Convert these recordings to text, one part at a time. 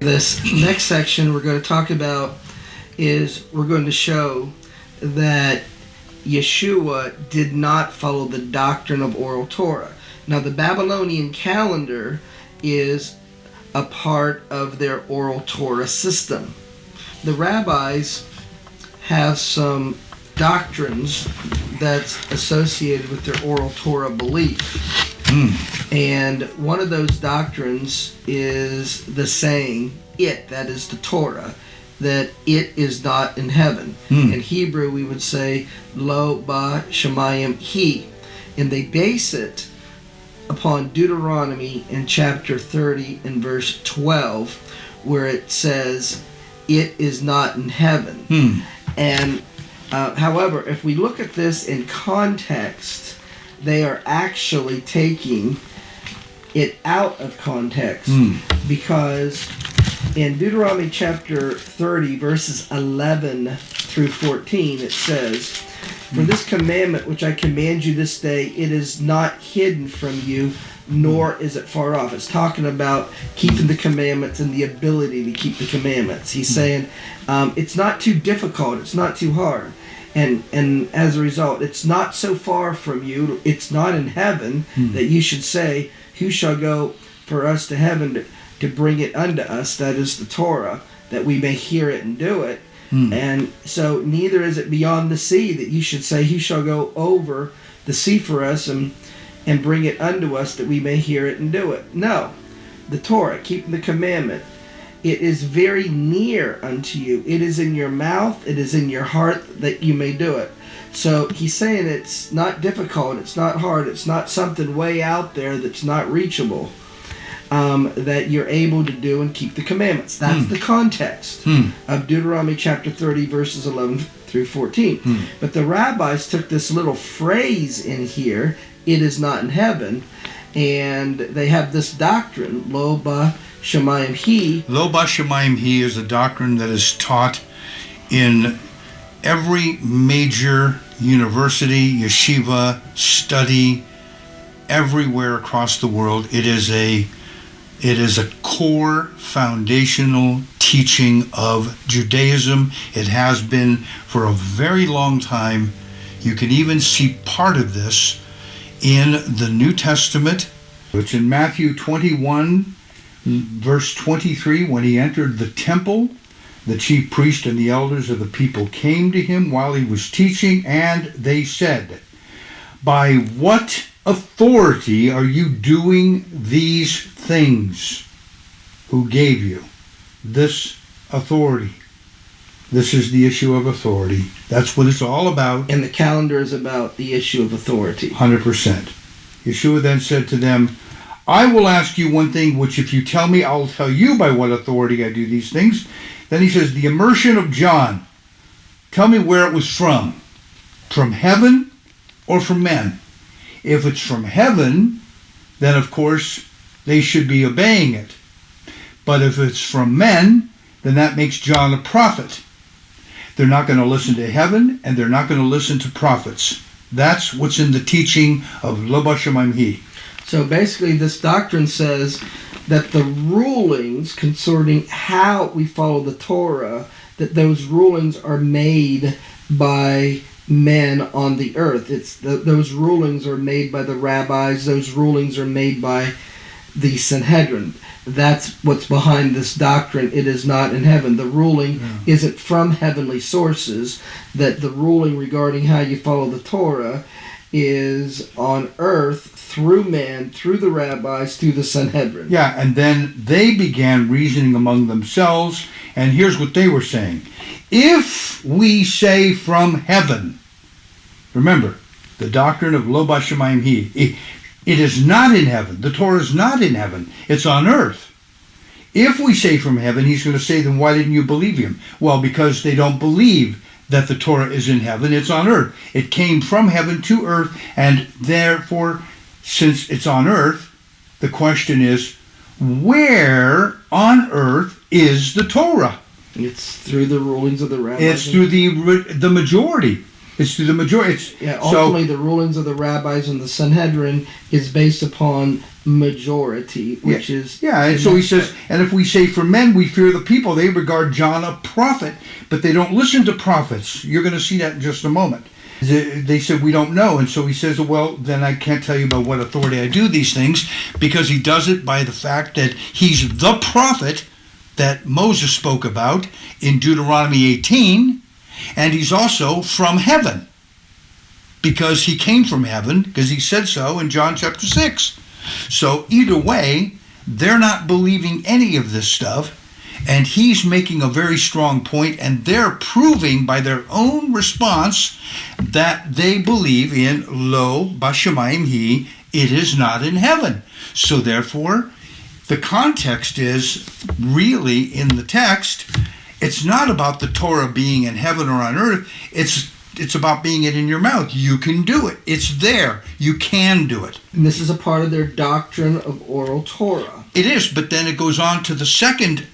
This next section we're going to talk about is we're going to show that Yeshua did not follow the doctrine of oral Torah. Now, the Babylonian calendar is a part of their oral Torah system. The rabbis have some doctrines that's associated with their oral Torah belief. And one of those doctrines is the saying, that is the Torah, that it is not in heaven. In Hebrew, we would say, lo ba shemayim hi. And they base it upon Deuteronomy in chapter 30 and verse 12, where it says, it is not in heaven. And however, if we look at this in context, they are actually taking it out of context, because in Deuteronomy chapter 30, verses 11 through 14, it says, for this commandment which I command you this day, it is not hidden from you, nor is it far off. It's talking about keeping the commandments and the ability to keep the commandments. He's saying it's not too difficult, it's not too hard. And as a result, it's not so far from you, it's not in heaven, that you should say, who shall go for us to heaven to bring it unto us, that is the Torah, that we may hear it and do it. And so neither is it beyond the sea, that you should say, who shall go over the sea for us and bring it unto us, that we may hear it and do it. No, the Torah, keeping the commandment, it is very near unto you. It is in your mouth, it is in your heart, that you may do it. So he's saying it's not difficult, it's not hard, it's not something way out there that's not reachable, that you're able to do and keep the commandments. That's the context of Deuteronomy chapter 30, verses 11 through 14. But the rabbis took this little phrase in here, it is not in heaven, and they have this doctrine, lo ba shemayim hi. Lo ba shemayim hi is a doctrine that is taught in every major university, yeshiva, study, everywhere across the world. It is a core foundational teaching of Judaism. It has been for a very long time. You can even see part of this in the New Testament. It's in Matthew 21, verse 23, when he entered the temple, the chief priest and the elders of the people came to him while he was teaching, and they said, by what authority are you doing these things? Who gave you this authority? This is the issue of authority. That's what it's all about. And the calendar is about the issue of authority. 100%. Yeshua then said to them, I will ask you one thing, which if you tell me, I'll tell you by what authority I do these things. Then he says, the immersion of John, tell me where it was from heaven or from men? If it's from heaven, then of course they should be obeying it. But if it's from men, then that makes John a prophet. They're not going to listen to heaven, and they're not going to listen to prophets. That's what's in the teaching of lo ba shemayim hi. So basically this doctrine says that the rulings concerning how we follow the Torah, that those rulings are made by men on the earth. Those rulings are made by the rabbis. Those rulings are made by the Sanhedrin. That's what's behind this doctrine. It is not in heaven. The ruling isn't from heavenly sources. That the ruling regarding how you follow the Torah is on earth through man, through the rabbis, through the Sanhedrin. Yeah, and then they began reasoning among themselves, and here's what they were saying. If we say from heaven, remember, the doctrine of lo ba shemayim hi, it is not in heaven. The Torah is not in heaven. It's on earth. If we say from heaven, he's going to say, then why didn't you believe him? Well, because they don't believe that the Torah is in heaven. It's on earth. It came from heaven to earth, and therefore, since it's on earth, the question is, where on earth is the Torah? It's through the rulings of the rabbis. It's through the majority. It's through the majority. Ultimately, the rulings of the rabbis and the Sanhedrin is based upon majority, which is... Yeah, and so he says, and if we say for men we fear the people, they regard John a prophet, but they don't listen to prophets. You're going to see that in just a moment. They said, we don't know. And so he says, well, then I can't tell you about what authority I do these things, because he does it by the fact that he's the prophet that Moses spoke about in Deuteronomy 18, and he's also from heaven, because he came from heaven, because he said so in John chapter 6. So either way, they're not believing any of this stuff, and he's making a very strong point, and they're proving by their own response that they believe in Lo Bashamayim Hi, it is not in heaven. So therefore, the context is really in the text, it's not about the Torah being in heaven or on earth, it's about being it in your mouth. You can do it. It's there. You can do it. And this is a part of their doctrine of oral Torah. It is, but then it goes on to the second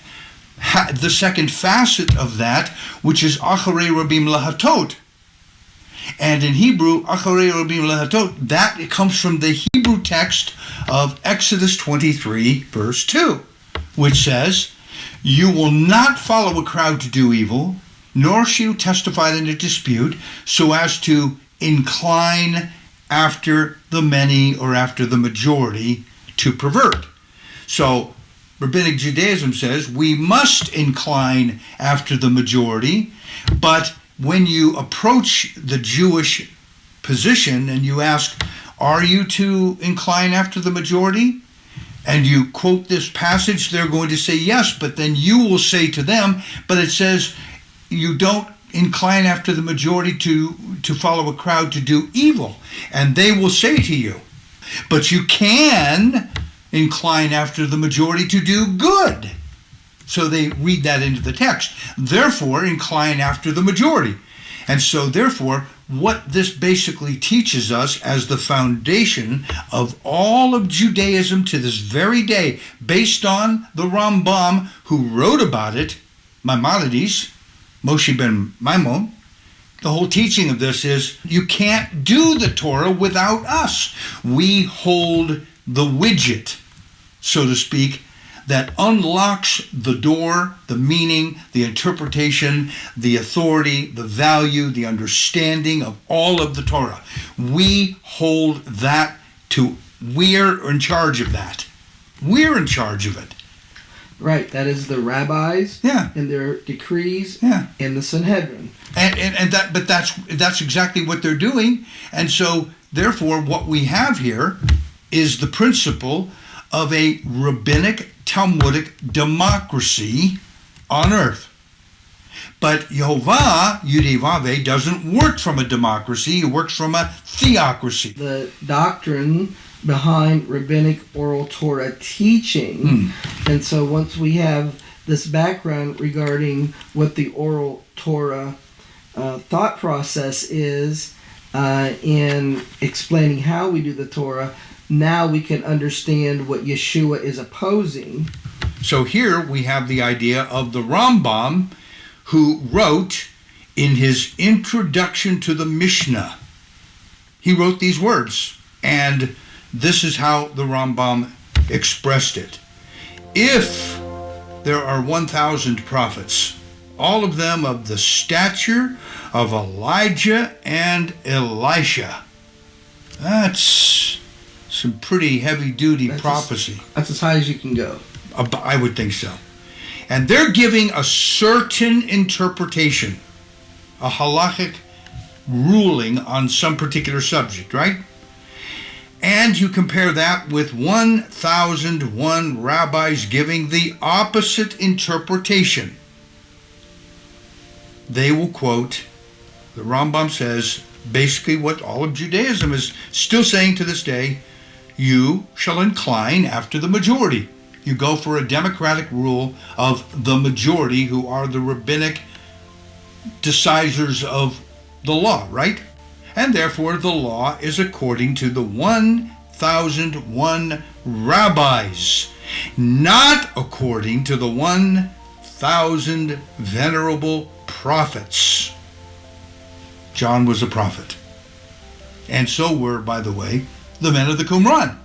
facet of that, which is Acharei Rabim Lahatot. And in Hebrew, Acharei Rabim Lahatot, that it comes from the Hebrew text of Exodus 23, verse 2, which says, you will not follow a crowd to do evil, nor shall you testify in a dispute, so as to incline after the many or after the majority to pervert. So Rabbinic Judaism says we must incline after the majority, but when you approach the Jewish position and you ask, are you to incline after the majority? And you quote this passage, they're going to say yes, but then you will say to them, but it says you don't incline after the majority to follow a crowd to do evil. And they will say to you, but you can incline after the majority to do good. So they read that into the text. Therefore, incline after the majority. And so therefore, what this basically teaches us as the foundation of all of Judaism to this very day, based on the Rambam, who wrote about it, Maimonides, Moshe ben Maimon, the whole teaching of this is you can't do the Torah without us. We hold the widget, so to speak, that unlocks the door, the meaning, the interpretation, the authority, the value, the understanding of all of the Torah. We hold that we're in charge of that. We're in charge of it. Right, that is the rabbis and their decrees and the Sanhedrin. But that's exactly what they're doing. And so therefore what we have here is the principle of a rabbinic Talmudic democracy on earth. But Yehovah, Yudevave, doesn't work from a democracy, he works from a theocracy. The doctrine behind Rabbinic Oral Torah teaching, and so once we have this background regarding what the Oral Torah thought process is in explaining how we do the Torah, now we can understand what Yeshua is opposing. So here we have the idea of the Rambam, who wrote in his introduction to the Mishnah, he wrote these words, and this is how the Rambam expressed it. If there are 1,000 prophets, all of them of the stature of Elijah and Elisha, that's some pretty heavy-duty prophecy. That's as high as you can go. I would think so. And they're giving a certain interpretation, a halachic ruling on some particular subject, right? And you compare that with 1,001 rabbis giving the opposite interpretation. They will quote, the Rambam says, basically what all of Judaism is still saying to this day, you shall incline after the majority. You go for a democratic rule of the majority, who are the rabbinic decisors of the law, right? And therefore the law is according to the 1,001 rabbis, not according to the 1,000 venerable prophets. John was a prophet. And so were, by the way, the men of the Qumran.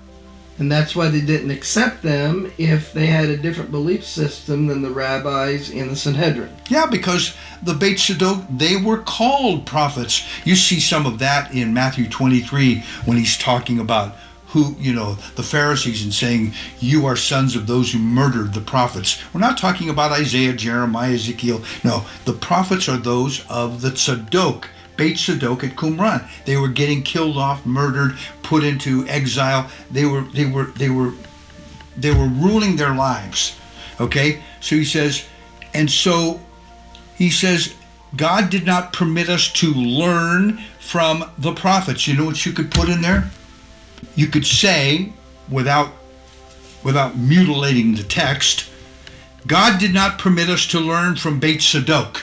And that's why they didn't accept them if they had a different belief system than the rabbis in the Sanhedrin. Yeah, because the Beit Zadok, they were called prophets. You see some of that in Matthew 23 when he's talking about the Pharisees and saying, you are sons of those who murdered the prophets. We're not talking about Isaiah, Jeremiah, Ezekiel. No, the prophets are those of the Tzadok, Beit Zadok at Qumran. They were getting killed off, murdered, put into exile. They were ruling their lives. Okay? So he says, God did not permit us to learn from the prophets. You know what you could put in there? You could say, without mutilating the text, God did not permit us to learn from Beit Zadok.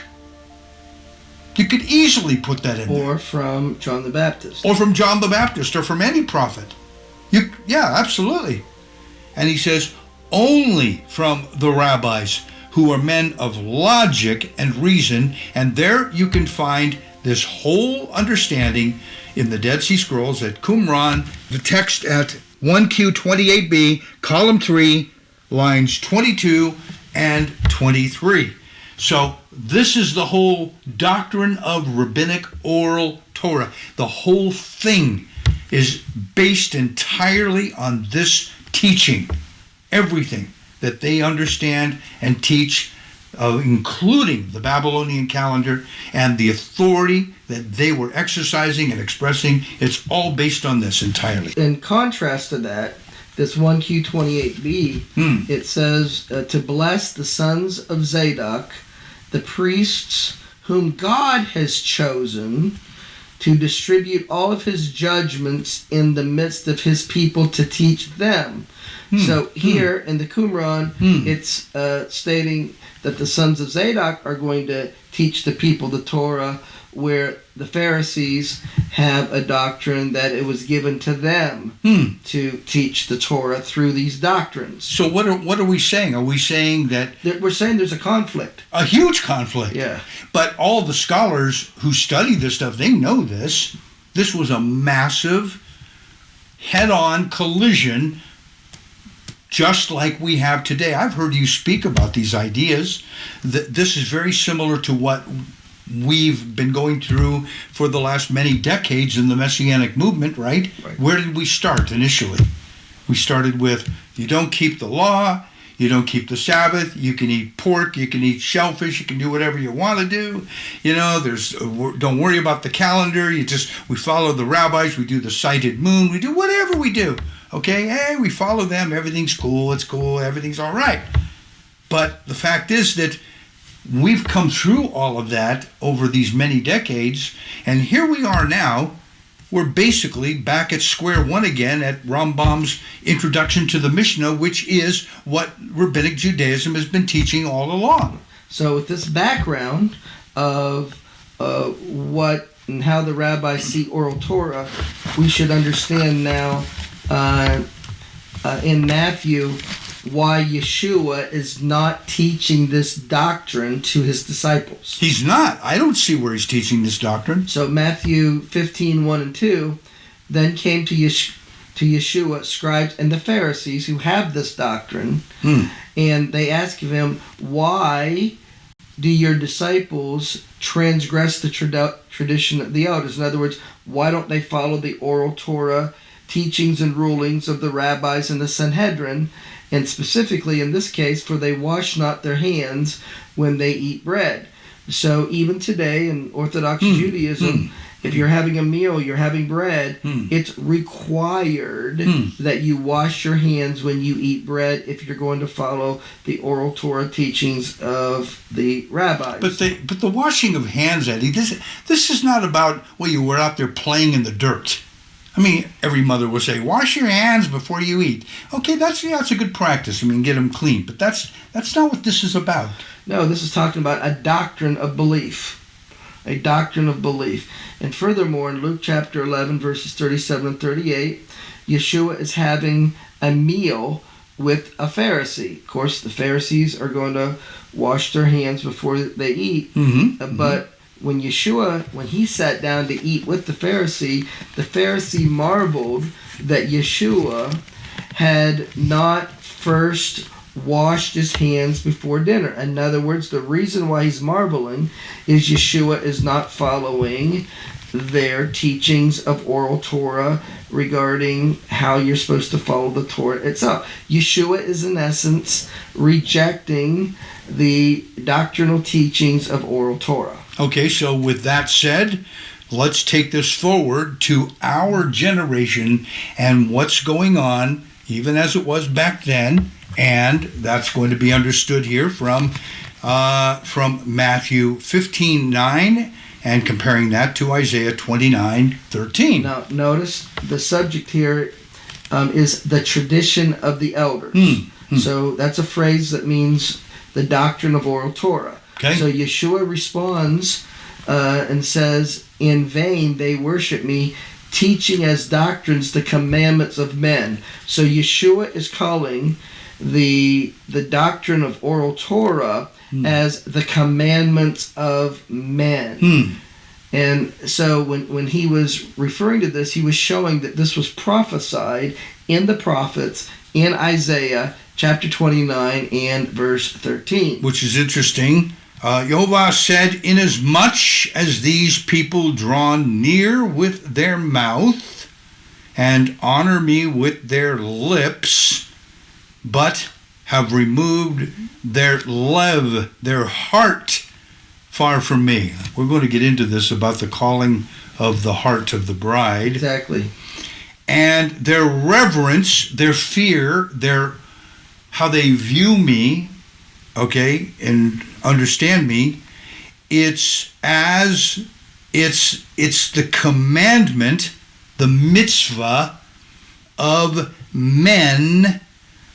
You could easily put that in there. Or from John the Baptist. Or from John the Baptist, or from any prophet. Yeah, absolutely. And he says, only from the rabbis, who are men of logic and reason, and there you can find this whole understanding in the Dead Sea Scrolls at Qumran, the text at 1Q28b, column 3, lines 22 and 23. So this is the whole doctrine of Rabbinic Oral Torah. The whole thing is based entirely on this teaching. Everything that they understand and teach, including the Babylonian calendar and the authority that they were exercising and expressing, it's all based on this entirely. In contrast to that, this 1Q28b, it says to bless the sons of Zadok, the priests whom God has chosen to distribute all of his judgments in the midst of his people to teach them. So here in the Qumran, it's stating that the sons of Zadok are going to teach the people the Torah, where the Pharisees have a doctrine that it was given to them to teach the Torah through these doctrines. So what are we saying? Are we saying that... We're saying there's a conflict. A huge conflict. Yeah. But all the scholars who study this stuff, they know this. This was a massive head-on collision, just like we have today. I've heard you speak about these ideas. This is very similar to what we've been going through for the last many decades in the Messianic movement, right? Where did we start initially? We started with, you don't keep the law, you don't keep the Sabbath, you can eat pork, you can eat shellfish, you can do whatever you want to do. Don't worry about the calendar, we follow the rabbis, we do the sighted moon, we do whatever we do. Okay, hey, we follow them, everything's cool, it's cool, everything's all right. But the fact is that we've come through all of that over these many decades, and here we are now. We're basically back at square one again at Rambam's introduction to the Mishnah, which is what Rabbinic Judaism has been teaching all along. So with this background of what and how the rabbis see oral Torah, we should understand now in Matthew why Yeshua is not teaching this doctrine to his disciples. He's not. I don't see where he's teaching this doctrine. So Matthew 15, 1 and 2, then came to Yeshua, scribes and the Pharisees who have this doctrine, and they ask of him, why do your disciples transgress the tradition of the elders? In other words, why don't they follow the oral Torah teachings and rulings of the rabbis and the Sanhedrin? And specifically in this case, for they wash not their hands when they eat bread. So even today in Orthodox Judaism, if you're having a meal, you're having bread, it's required that you wash your hands when you eat bread if you're going to follow the oral Torah teachings of the rabbis. But the washing of hands, Eddie, this is not about, you were out there playing in the dirt. I mean, every mother will say, wash your hands before you eat. Okay, that's a good practice. Get them clean. But that's not what this is about. No, this is talking about a doctrine of belief. A doctrine of belief. And furthermore, in Luke chapter 11, verses 37 and 38, Yeshua is having a meal with a Pharisee. Of course, the Pharisees are going to wash their hands before they eat. But when he sat down to eat with the Pharisee marveled that Yeshua had not first washed his hands before dinner. In other words, the reason why he's marveling is Yeshua is not following their teachings of oral Torah regarding how you're supposed to follow the Torah itself. Yeshua is in essence rejecting the doctrinal teachings of oral Torah. Okay, so with that said, let's take this forward to our generation and what's going on, even as it was back then, and that's going to be understood here from Matthew 15:9 and comparing that to Isaiah 29:13. Now, notice the subject here is the tradition of the elders. So that's a phrase that means the doctrine of oral Torah. Okay. So Yeshua responds and says, "In vain they worship me, teaching as doctrines the commandments of men." So Yeshua is calling the doctrine of oral Torah as the commandments of men. And so when he was referring to this, he was showing that this was prophesied in the prophets in Isaiah chapter 29 and verse 13. Which is interesting. Yehovah said, "Inasmuch as these people draw near with their mouth and honor me with their lips, but have removed their lev, their heart, far from me." We're going to get into this about the calling of the heart of the bride. Exactly. And their reverence, their fear, how they view me, okay, and understand me, it's the commandment, the mitzvah of men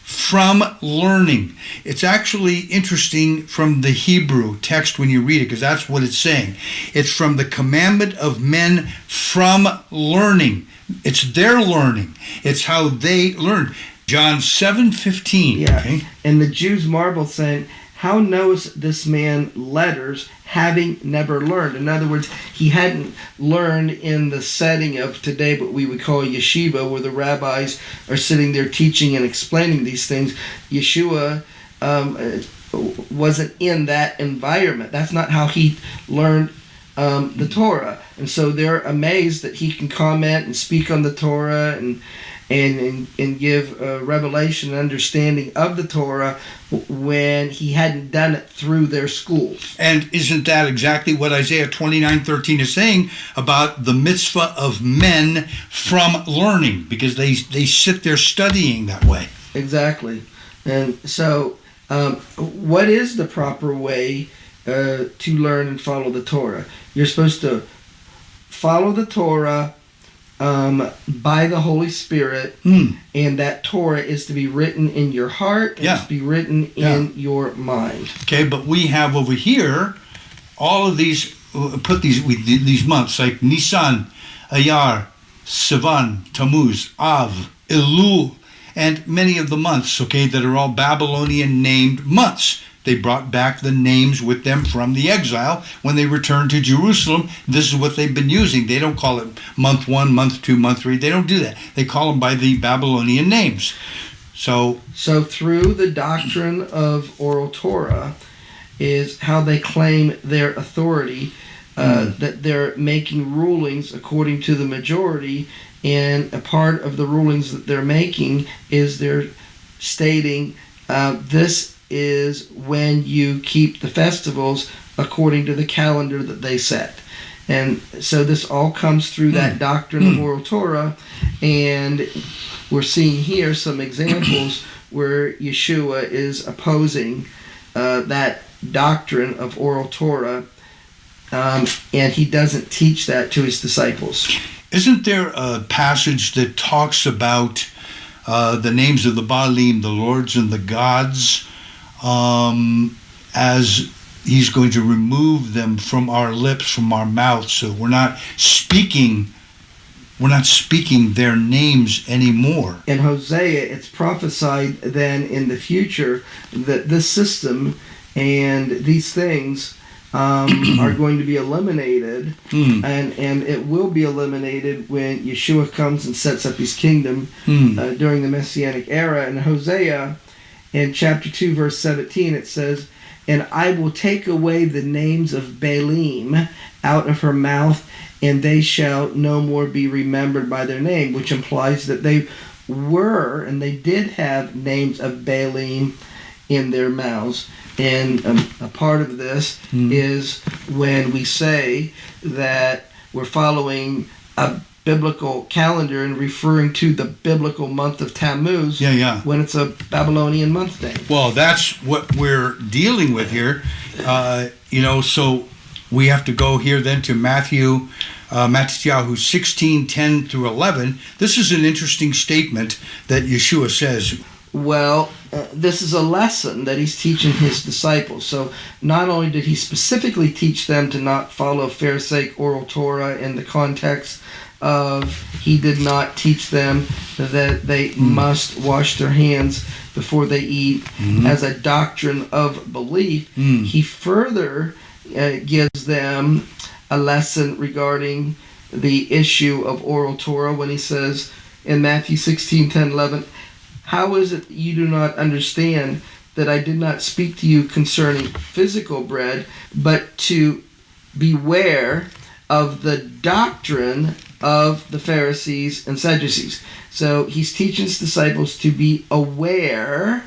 from learning. It's actually interesting from the Hebrew text when you read it, because that's what it's saying. It's from the commandment of men from learning. It's their learning. It's how they learn. John 7:15. Yeah. Okay? And the Jews marveled, saying, "How knows this man letters, having never learned?" In other words, he hadn't learned in the setting of today what we would call yeshiva, where the rabbis are sitting there teaching and explaining these things. Yeshua wasn't in that environment. That's not how he learned the Torah. And so they're amazed that he can comment and speak on the Torah and give revelation and understanding of the Torah when he hadn't done it through their schools. And isn't that exactly what Isaiah 29:13 is saying about the mitzvah of men from learning? Because they sit there studying that way. Exactly. And so what is the proper way to learn and follow the Torah? You're supposed to follow the Torah by the Holy Spirit, and that Torah is to be written in your heart, and it's to be written in your mind. Okay, but we have over here all of these, put these months like Nisan, Ayar, Sivan, Tammuz, Av, Elul, and many of the months, okay, that are all Babylonian named months. They brought back the names with them from the exile when they returned to Jerusalem. This is what they've been using. They don't call it month 1, month 2, month 3. They don't do that. They call them by the Babylonian names. So through the doctrine of oral Torah is how they claim their authority, that they're making rulings according to the majority, and a part of the rulings that they're making is they're stating this is when you keep the festivals according to the calendar that they set. And so this all comes through that doctrine of oral Torah, and we're seeing here some examples where Yeshua is opposing that doctrine of oral Torah, and he doesn't teach that to his disciples. Isn't there a passage that talks about the names of the Baalim, the lords and the gods, as he's going to remove them from our lips, from our mouths, so we're not speaking their names anymore? In Hosea, it's prophesied then in the future that this system and these things are going to be eliminated, and it will be eliminated when Yeshua comes and sets up his kingdom during the Messianic era. In Hosea, in chapter 2, verse 17, it says, "And I will take away the names of Baalim out of her mouth, and they shall no more be remembered by their name," which implies that they were, and they did have names of Baalim in their mouths. And a part of this is when we say that we're following a biblical calendar and referring to the biblical month of Tammuz when it's a Babylonian month day. Well, that's what we're dealing with here. So we have to go here then to Matthew 16:10 through 11. This is an interesting statement that Yeshua says. Well, this is a lesson that he's teaching his disciples. So not only did he specifically teach them to not follow Pharisaic Oral Torah in the context of he did not teach them that they must wash their hands before they eat as a doctrine of belief, he further gives them a lesson regarding the issue of oral Torah when he says in Matthew 16:10-11, "How is it you do not understand that I did not speak to you concerning physical bread, but to beware of the doctrine of the Pharisees and Sadducees?" So he's teaching his disciples to be aware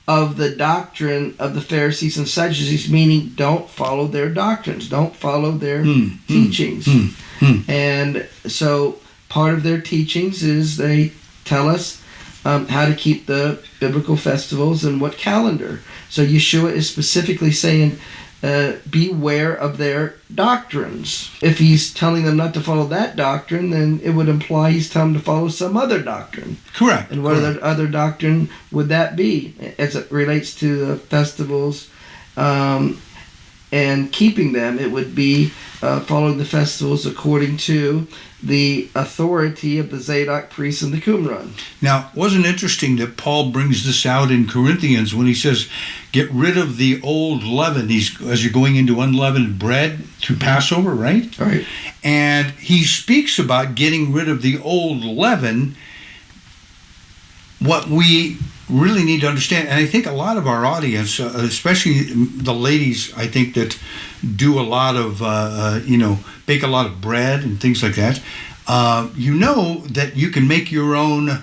of the doctrine of the Pharisees and Sadducees, meaning don't follow their doctrines, don't follow their teachings. And so part of their teachings is they tell us how to keep the biblical festivals and what calendar. So Yeshua is specifically saying, beware of their doctrines. If he's telling them not to follow that doctrine, then it would imply he's telling them to follow some other doctrine. Correct. And what other doctrine would that be as it relates to the festivals and keeping them? It would be following the festivals according to the authority of the Zadok priests and the Qumran. Now, wasn't it interesting that Paul brings this out in Corinthians when he says, get rid of the old leaven, as you're going into unleavened bread through Passover, right? Right. And he speaks about getting rid of the old leaven. What we really need to understand, and I think a lot of our audience, especially the ladies, I think that do a lot of, bake a lot of bread and things like that, that you can make your own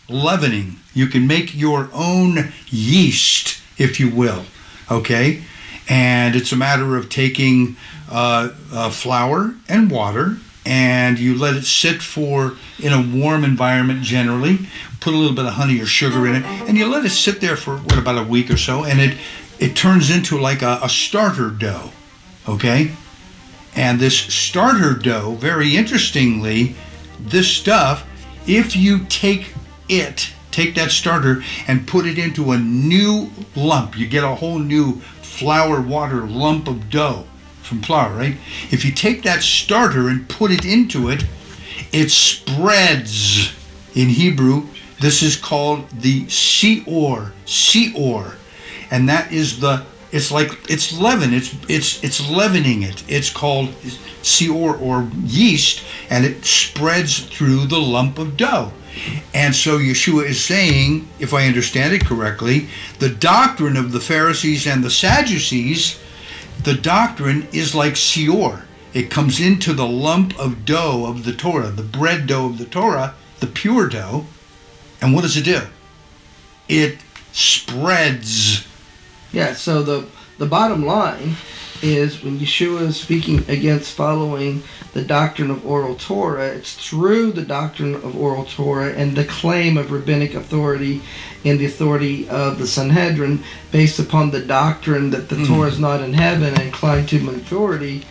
leavening. You can make your own yeast, if you will, okay? And it's a matter of taking flour and water, and you let it sit in a warm environment generally, put a little bit of honey or sugar in it, and you let it sit there for, about a week or so, and it turns into like a starter dough, okay? And this starter dough, very interestingly, this stuff, if you take that starter and put it into a new lump, you get a whole new flour water lump of dough from flour, right? If you take that starter and put it into it, it spreads. In Hebrew, this is called the seor, and that is it's leaven. It's leavening it. It's called seor or yeast, and it spreads through the lump of dough. And so Yeshua is saying, if I understand it correctly, the doctrine of the Pharisees and the Sadducees, the doctrine is like seor. It comes into the lump of dough of the Torah, the bread dough of the Torah, the pure dough. And what does it do? It spreads. Yeah, so the bottom line is when Yeshua is speaking against following the doctrine of oral Torah, it's through the doctrine of oral Torah and the claim of rabbinic authority and the authority of the Sanhedrin based upon the doctrine that the Torah is not in heaven and inclined to majority.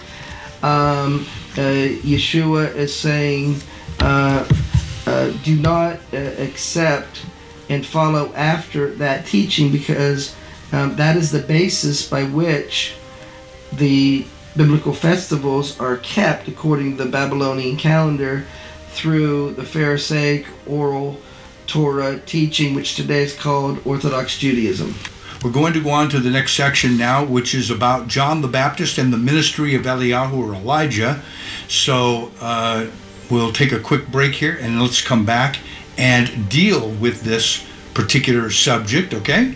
Yeshua is saying, do not accept and follow after that teaching, because that is the basis by which the biblical festivals are kept according to the Babylonian calendar through the Pharisaic Oral Torah teaching, which today is called Orthodox Judaism. We're going to go on to the next section now, which is about John the Baptist and the ministry of Eliyahu or Elijah. So we'll take a quick break here, and let's come back and deal with this particular subject, okay?